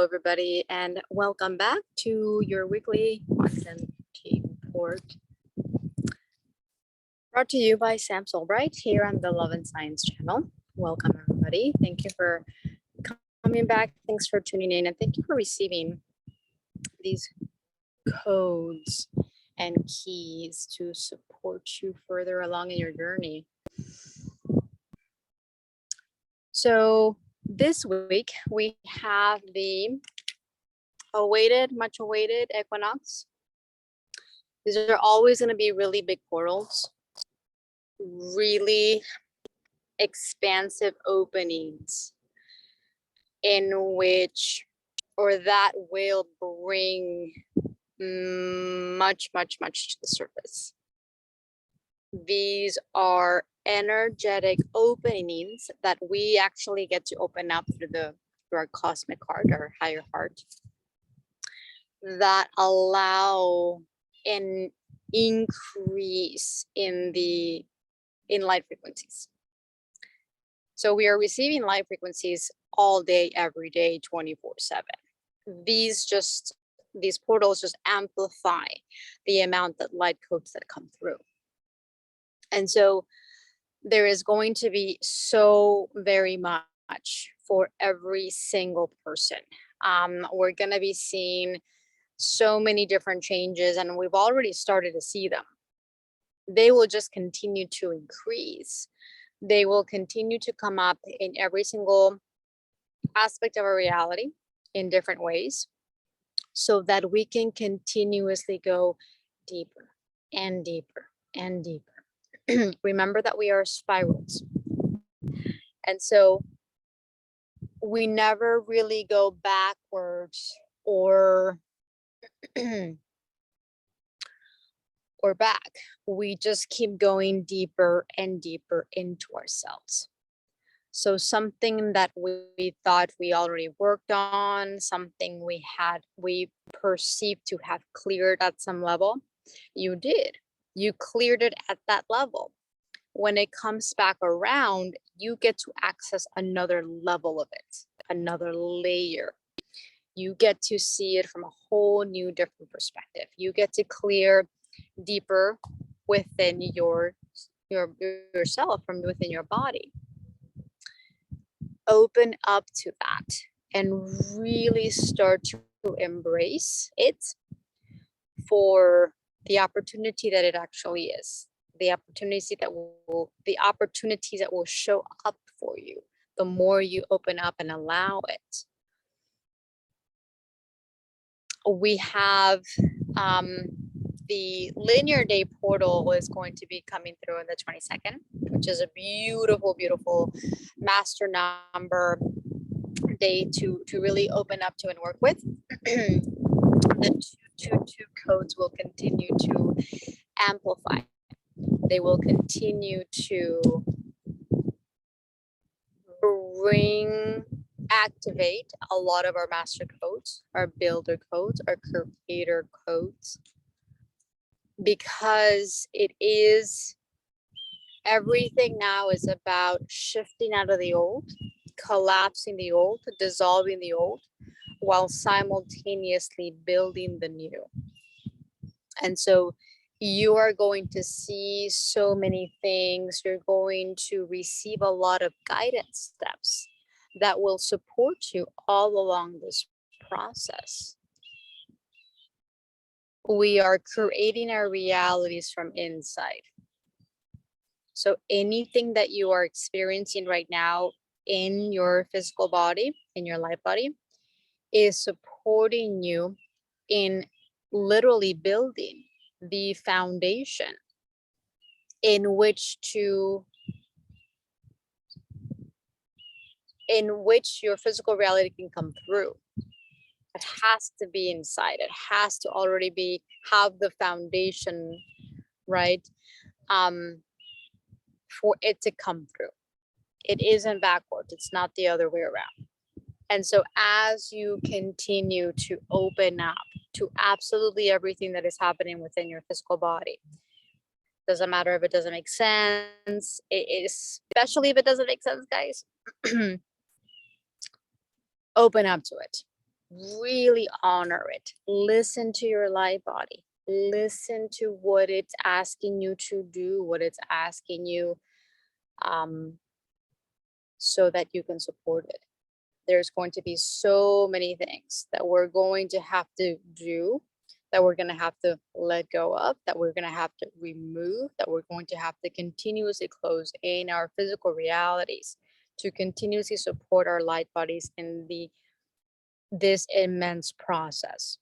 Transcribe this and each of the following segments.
Hello, everybody, and welcome back to your weekly content report brought to you by Sam SolBright here on the Love and Science channel. Welcome, everybody. Thank you for coming back. Thanks for tuning in, and thank you for receiving these codes and keys to support you further along in your journey. So this week we have the much awaited equinox. These are always going to be really big portals, really expansive openings in which, or that will bring much to the surface. These are energetic openings that we actually get to open up through our cosmic heart, our higher heart, that allow an increase in light frequencies. So we are receiving light frequencies all day, every day, 24/7. These portals just amplify the amount that light codes that come through. And so there is going to be so very much for every single person. We're going to be seeing so many different changes, and we've already started to see them. They will just continue to increase. They will continue to come up in every single aspect of our reality in different ways, so that we can continuously go deeper and deeper and deeper. Remember that we are spirals. And so we never really go backwards or back. We just keep going deeper and deeper into ourselves. So something that we thought we already worked on, something we perceived to have cleared at some level, you did. You cleared it at that level. When it comes back around, you get to access another level of it, another layer. You get to see it from a whole new different perspective. You get to clear deeper within yourself, from within your body. Open up to that and really start to embrace it for the opportunity that it actually is. The opportunities that will show up for you the more you open up and allow it. We have the linear day portal is going to be coming through on the 22nd, which is a beautiful master number day to really open up to and work with. The 222 codes will continue to amplify. They will continue to activate a lot of our master codes, our builder codes, our creator codes, because everything now is about shifting out of the old, collapsing the old, dissolving the old, while simultaneously building the new. And so you are going to see so many things. You're going to receive a lot of guidance steps that will support you all along this process. We are creating our realities from inside. So anything that you are experiencing right now in your physical body, in your life body, is supporting you in literally building the foundation in which your physical reality can come through. It has to be inside. It has to already have the foundation, right? For it to come through. It isn't backwards. It's not the other way around. And so as you continue to open up to absolutely everything that is happening within your physical body, doesn't matter if it doesn't make sense, especially if it doesn't make sense, guys, open up to it. Really honor it. Listen to your light body. Listen to what it's asking you to do, what it's asking you, so that you can support it. There's going to be so many things that we're going to have to do, that we're going to have to let go of, that we're going to have to remove, that we're going to have to continuously close in our physical realities to continuously support our light bodies in this immense process.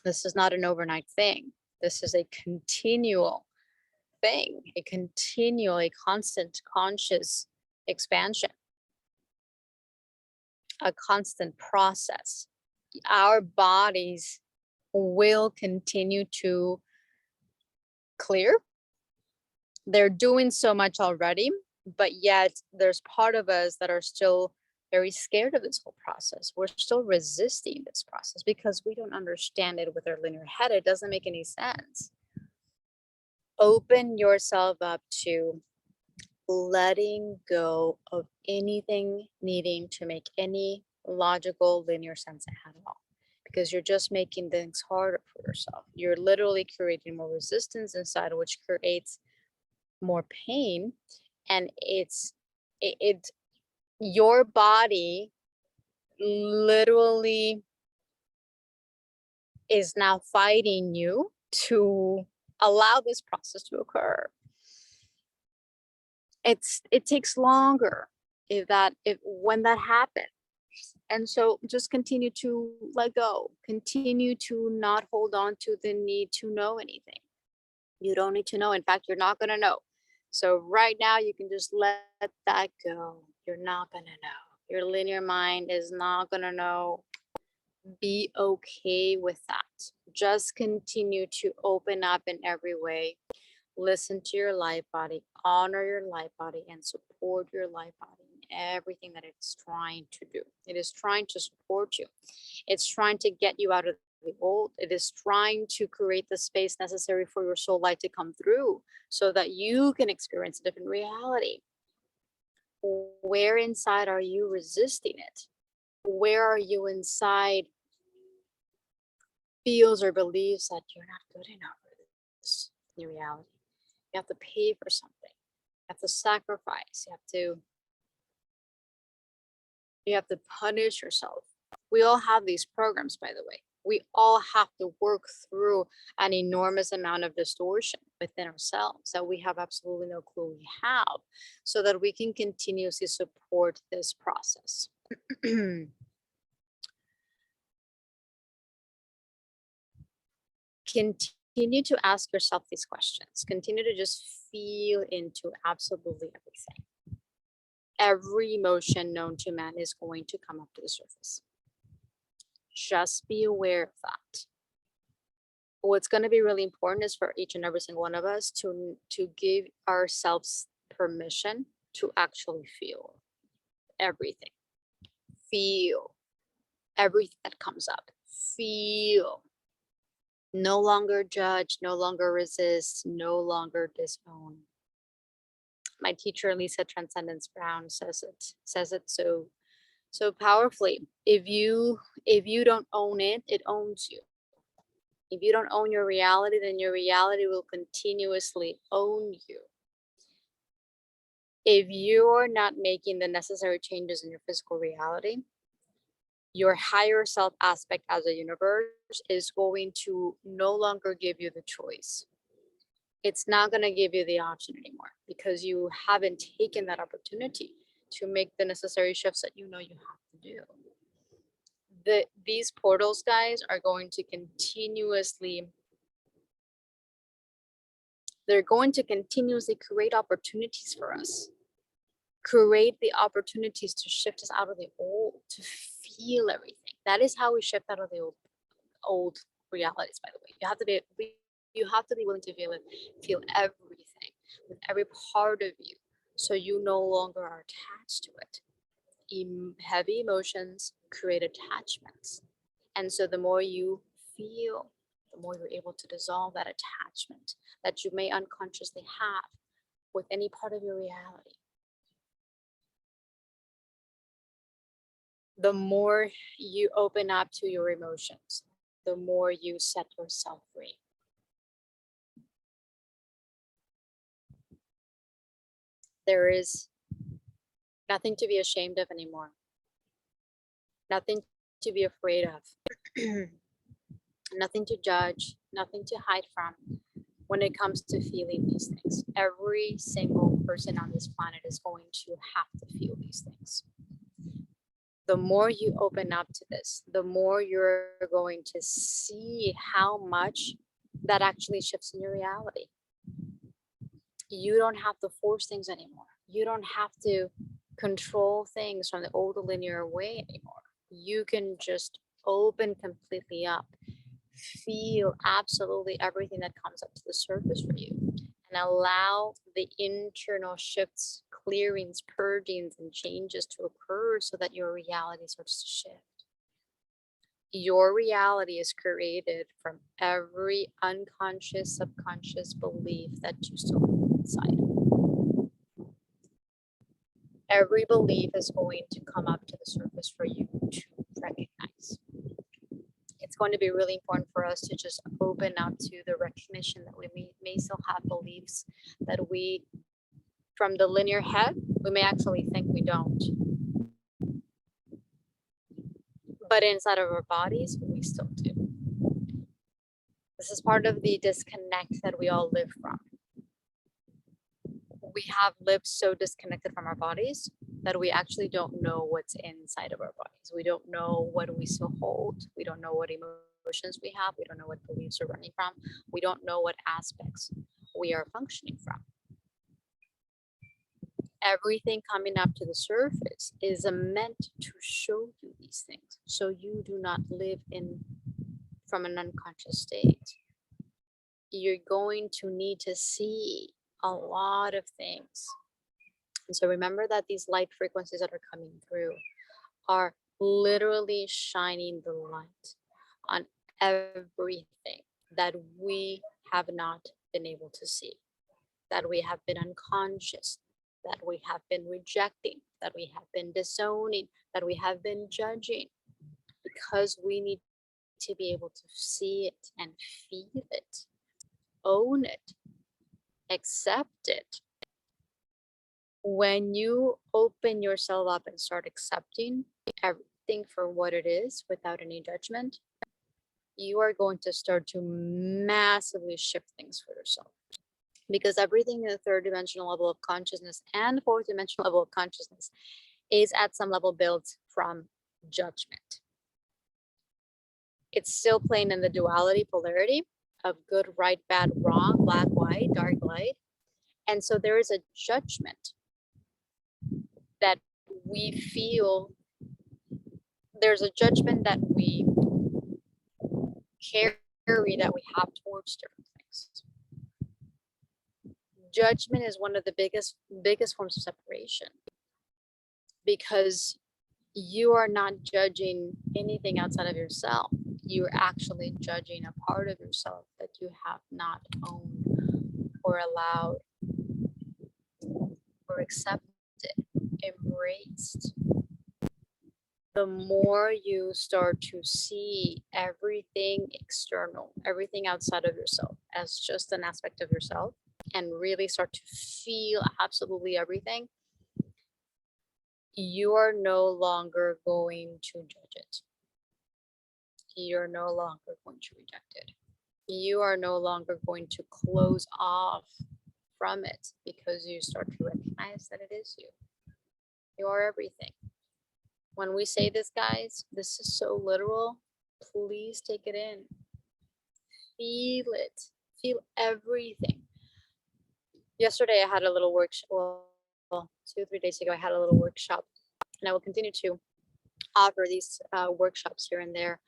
This is not an overnight thing. This is a continual thing, a constant conscious expansion, a constant process. Our bodies will continue to clear. They're doing so much already, but yet there's part of us that are still very scared of this whole process. We're still resisting this process because we don't understand it with our linear head. It doesn't make any sense. Open yourself up to letting go of anything needing to make any logical linear sense at all, because you're just making things harder for yourself. You're literally creating more resistance inside, which creates more pain. And it's your body literally is now fighting you to allow this process to occur. It takes longer when that happens. And so just continue to let go. Continue to not hold on to the need to know anything. You don't need to know. In fact, you're not going to know. So right now you can just let that go. You're not going to know. Your linear mind is not going to know. Be okay with that. Just continue to open up in every way. Listen to your light body, honor your light body, and support your light body in everything that it's trying to do. It is trying to support you. It's trying to get you out of the old. It is trying to create the space necessary for your soul light to come through so that you can experience a different reality. Where inside are you resisting it? Where are you inside feels or believes that you're not good enough for this new reality? You have to pay for something. You have to sacrifice. You have to punish yourself. We all have these programs, by the way. We all have to work through an enormous amount of distortion within ourselves that we have absolutely no clue we have, so that we can continuously support this process. Continue to ask yourself these questions. Continue to just feel into absolutely everything. Every emotion known to man is going to come up to the surface. Just be aware of that. What's going to be really important is for each and every single one of us to give ourselves permission to actually feel everything. Feel everything that comes up. Feel. No longer judge, no longer resist, no longer disown. My teacher, Lisa Transcendence Brown, says it so powerfully. If you don't own it, it owns you. If you don't own your reality, then your reality will continuously own you. If you're not making the necessary changes in your physical reality, your higher self aspect as a universe is going to no longer give you the choice. It's not going to give you the option anymore, because you haven't taken that opportunity to make the necessary shifts that you know you have to do. These portals, guys, are going to continuously create opportunities for us. Create the opportunities to shift us out of the old, to feel everything. That is how we shift out of the old realities, by the way. You have to be willing to feel everything with every part of you, so you no longer are attached to it. Heavy emotions create attachments, and so the more you feel, the more you're able to dissolve that attachment that you may unconsciously have with any part of your reality. the more you open up to your emotions, the more you set yourself free. There is nothing to be ashamed of anymore. Nothing to be afraid of. Nothing to judge, nothing to hide from when it comes to feeling these things. Every single person on this planet is going to have to feel these things. The more you open up to this, the more you're going to see how much that actually shifts in your reality. You don't have to force things anymore. You don't have to control things from the old linear way anymore. You can just open completely up, feel absolutely everything that comes up to the surface for you, and allow the internal shifts, clearings, purgings, and changes to occur so that your reality starts to shift. Your reality is created from every unconscious, subconscious belief that you still hold inside. Every belief is going to come up to the surface for you to recognize. It's going to be really important for us to just open up to the recognition that we may still have beliefs that we, from the linear head, we may actually think we don't. But inside of our bodies, we still do. This is part of the disconnect that we all live from. We have lived so disconnected from our bodies that we actually don't know what's inside of our bodies. We don't know what we still hold. We don't know what emotions we have. We don't know what beliefs we're running from. We don't know what aspects we are functioning from. Everything coming up to the surface is meant to show you these things, so you do not live from an unconscious state. You're going to need to see a lot of things. And so remember that these light frequencies that are coming through are literally shining the light on everything that we have not been able to see, that we have been unconscious, that we have been rejecting, that we have been disowning, that we have been judging, because we need to be able to see it and feel it, own it, accept it. When you open yourself up and start accepting everything for what it is without any judgment, you are going to start to massively shift things for yourself. Because everything in the third dimensional level of consciousness and fourth dimensional level of consciousness is at some level built from judgment. It's still playing in the duality polarity of good, right, bad, wrong, black, white, dark, light. And so there is a judgment that we feel, there's a judgment that we carry, that we have towards different things. Judgment is one of the biggest forms of separation, because you are not judging anything outside of yourself. You're actually judging a part of yourself that you have not owned or allowed or accepted, embraced. The more you start to see everything external, everything outside of yourself as just an aspect of yourself, and really start to feel absolutely everything, you are no longer going to judge it. You're no longer going to reject it. You are no longer going to close off from it, because you start to recognize that it is you. You are everything. When we say this, guys, this is so literal. Please take it in. Feel it. Feel everything. Yesterday, I had a little workshop. Well, 2 or 3 days ago, I had a little workshop, and I will continue to offer these workshops here and there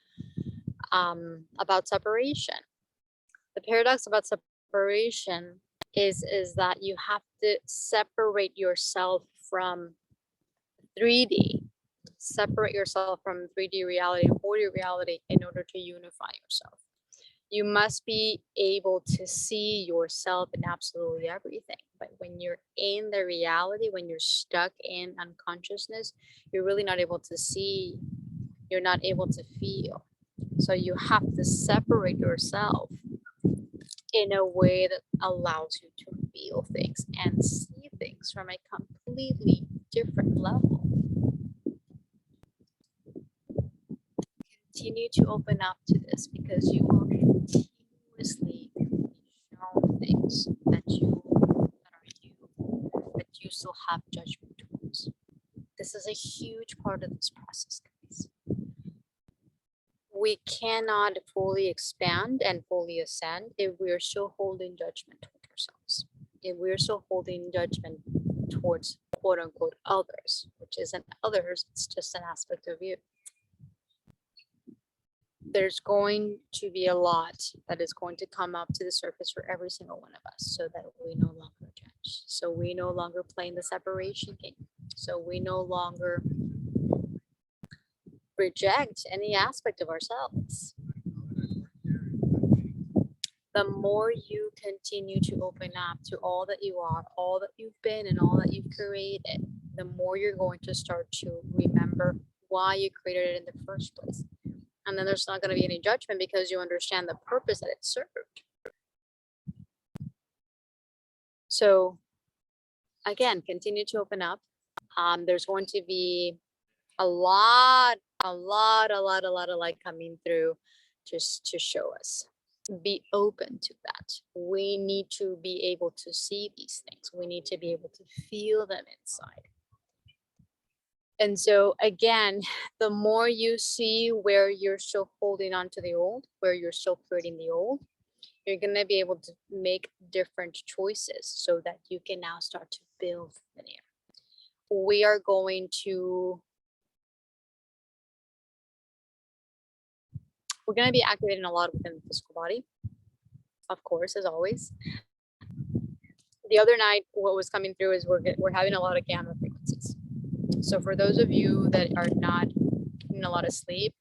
about separation. The paradox about separation is that you have to separate yourself from 3D, separate yourself from 3D reality and 4D reality in order to unify yourself. You must be able to see yourself in absolutely everything. But when you're in the reality, when you're stuck in unconsciousness, you're really not able to see, you're not able to feel. So you have to separate yourself in a way that allows you to feel things and see things from a completely different level. Continue to open up to this, because you will continuously be shown things that are you, that you still have judgment towards. This is a huge part of this process, guys. We cannot fully expand and fully ascend if we're still holding judgment towards ourselves. If we're still holding judgment towards quote unquote others, which isn't others, it's just an aspect of you. There's going to be a lot that is going to come up to the surface for every single one of us, so that we no longer judge. So we no longer play in the separation game. So we no longer reject any aspect of ourselves. The more you continue to open up to all that you are, all that you've been, and all that you've created, the more you're going to start to remember why you created it in the first place. And then there's not going to be any judgment, because you understand the purpose that it served. So again, continue to open up. There's going to be a lot of light coming through just to show us. Be open to that. We need to be able to see these things. We need to be able to feel them inside. And so again, the more you see where you're still holding on to the old, where you're still creating the old, you're going to be able to make different choices so that you can now start to build linear. We are going to, we're going to be activating a lot within the physical body, of course, as always. The other night, what was coming through is we're having a lot of gamma frequencies. So for those of you that are not getting a lot of sleep,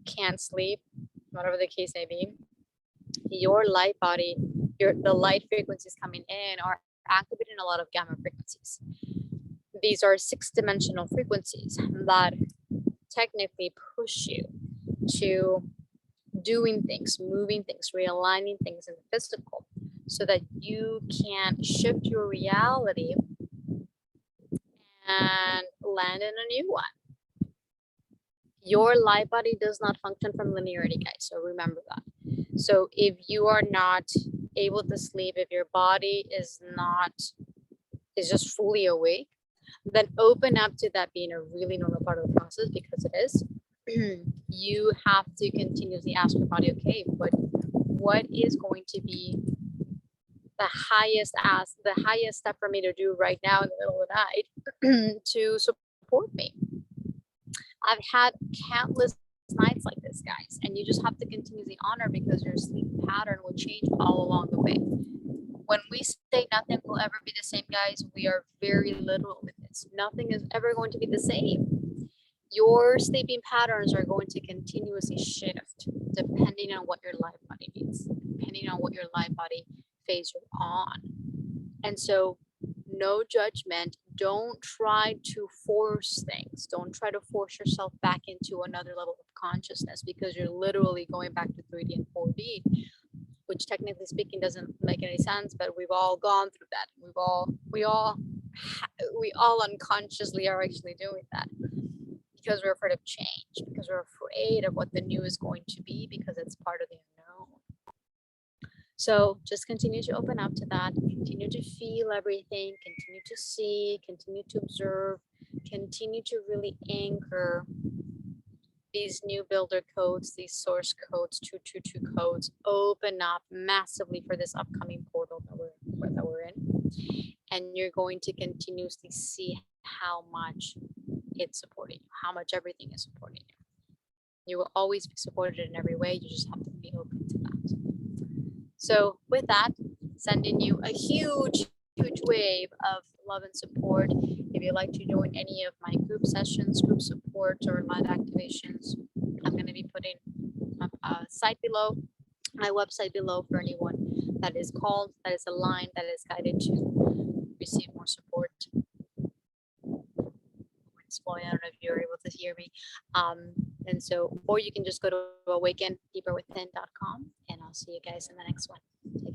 can't sleep, whatever the case may be, your light body, the light frequencies coming in are activating a lot of gamma frequencies. These are 6-dimensional frequencies that technically push you to doing things, moving things, realigning things in the physical, so that you can shift your reality and land in a new one. Your light body does not function from linearity, guys, so remember that. So if you are not able to sleep, if your body is just fully awake, then open up to that being a really normal part of the process, because it is. You have to continuously ask your body, okay, what is going to be the highest step for me to do right now in the middle of the night to support me. I've had countless nights like this, guys, and you just have to continuously honor, because your sleep pattern will change all along the way. When we say nothing will ever be the same, guys, we are very literal with this. Nothing is ever going to be the same. Your sleeping patterns are going to continuously shift depending on what your life body needs, depending on what your life body phase you're on. And so no judgment. Don't try to force things. Don't try to force yourself back into another level of consciousness, because you're literally going back to 3D and 4D, which technically speaking doesn't make any sense, but we've all gone through that. We all unconsciously are actually doing that, because we're afraid of change, because we're afraid of what the new is going to be, because it's part of the unknown. So just continue to open up to that, continue to feel everything, continue to see, continue to observe, continue to really anchor these new builder codes, these source codes, 222 codes. Open up massively for this upcoming portal that we're in. And you're going to continuously see how much it's supporting you, how much everything is supporting you. You will always be supported in every way. You just have to be open to that. So with that, sending you a huge wave of love and support. If you'd like to join any of my group sessions, group supports, or live activations, I'm going to be putting a site below. my website below for anyone that is called, that is aligned, that is guided to receive more support. It's flowing. I don't know if you're able to hear me. And so, or you can just go to awakendeeperwithin.com, and I'll see you guys in the next one. Take